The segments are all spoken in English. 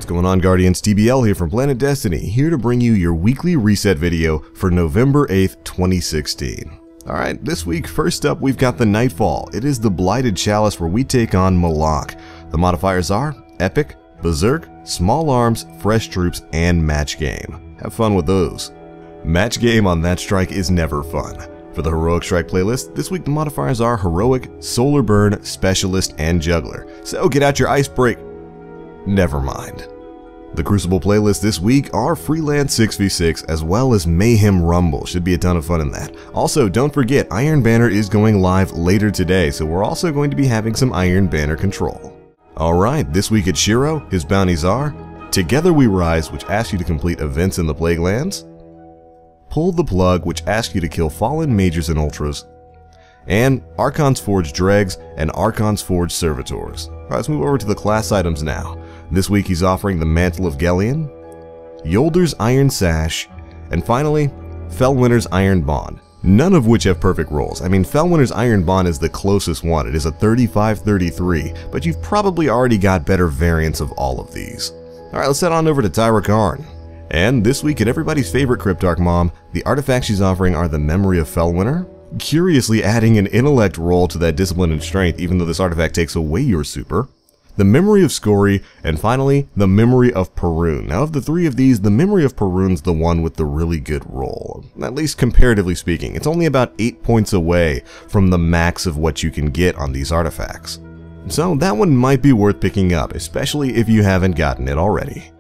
What's going on, Guardians? TBL here from Planet Destiny, here to bring you your weekly reset video for November 8th, 2016. Alright, this week, first up, we've got the Nightfall. It is the Blighted Chalice where we take on Malak. The modifiers are Epic, Berserk, Small Arms, Fresh Troops, and Match Game. Have fun with those. Match Game on that strike is never fun. For the Heroic Strike playlist, this week the modifiers are Heroic, Solar Burn, Specialist, and Juggler. So get out your ice break. Never mind. The Crucible playlist this week are Freelance 6v6 as well as Mayhem Rumble. Should be a ton of fun in that. Also, don't forget, Iron Banner is going live later today, so we're also going to be having some Iron Banner control. Alright, this week at Shiro, his bounties are Together We Rise, which asks you to complete events in the Plague Lands, Pull the Plug, which asks you to kill fallen mages and ultras, and Archon's Forged Dregs and Archon's Forged Servitors. Alright, let's move over to the class items now. This week he's offering the Mantle of Gellion, Yolder's Iron Sash, and finally, Fellwinter's Iron Bond. None of which have perfect rolls. I mean, Fellwinter's Iron Bond is the closest one. It is a 35-33, but you've probably already got better variants of all of these. Alright, let's head on over to Tyra Karn. And this week at everybody's favorite Cryptarch Mom, the artifacts she's offering are the Memory of Fellwinter, curiously adding an intellect roll to that discipline and strength even though this artifact takes away your super, the Memory of Scory, and finally, the Memory of Perun. Now of the three of these, the Memory of Perun's the one with the really good roll, at least comparatively speaking. It's only about 8 points away from the max of what you can get on these artifacts. So that one might be worth picking up, especially if you haven't gotten it already.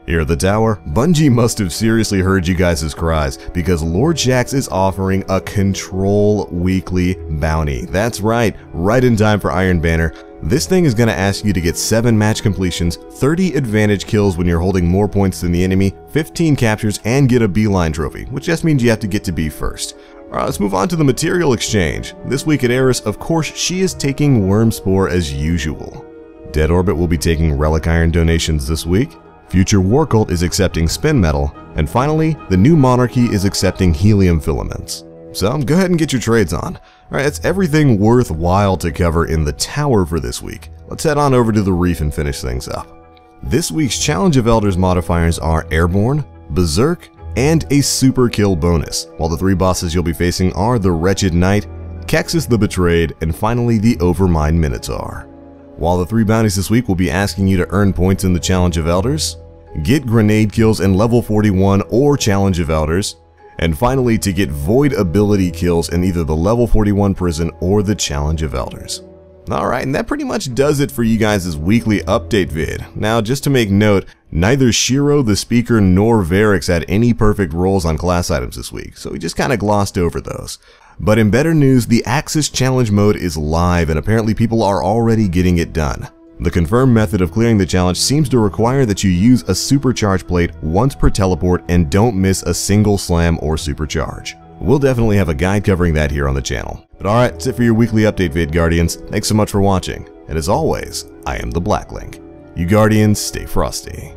Here at the tower, Bungie must have seriously heard you guys' cries because Lord Shaxx is offering a Control Weekly Bounty. That's right in time for Iron Banner. This thing is going to ask you to get 7 match completions, 30 advantage kills when you're holding more points than the enemy, 15 captures, and get a beeline trophy, which just means you have to get to B first. Alright, let's move on to the material exchange. This week at Eris, of course, she is taking Wormspore as usual. Dead Orbit will be taking Relic Iron donations this week. Future War Cult is accepting Spin Metal, and finally, the New Monarchy is accepting Helium Filaments. So go ahead and get your trades on. Alright, that's everything worthwhile to cover in the tower for this week. Let's head on over to the Reef and finish things up. This week's Challenge of Elders modifiers are Airborne, Berserk, and a Super Kill bonus, while the 3 bosses you'll be facing are the Wretched Knight, Kexus the Betrayed, and finally the Overmind Minotaur. While the 3 bounties this week will be asking you to earn points in the Challenge of Elders, get grenade kills in level 41 or Challenge of Elders, and finally to get void ability kills in either the level 41 prison or the Challenge of Elders. Alright, and that pretty much does it for you guys' weekly update vid. Now just to make note, neither Shiro the Speaker nor Varix had any perfect rolls on class items this week, so we just kinda glossed over those. But in better news, the Axis Challenge mode is live and apparently people are already getting it done. The confirmed method of clearing the challenge seems to require that you use a supercharge plate once per teleport and don't miss a single slam or supercharge. We'll definitely have a guide covering that here on the channel. But alright, that's it for your weekly update vid, Guardians. Thanks so much for watching, and as always, I am the Blacklink. You Guardians, stay frosty.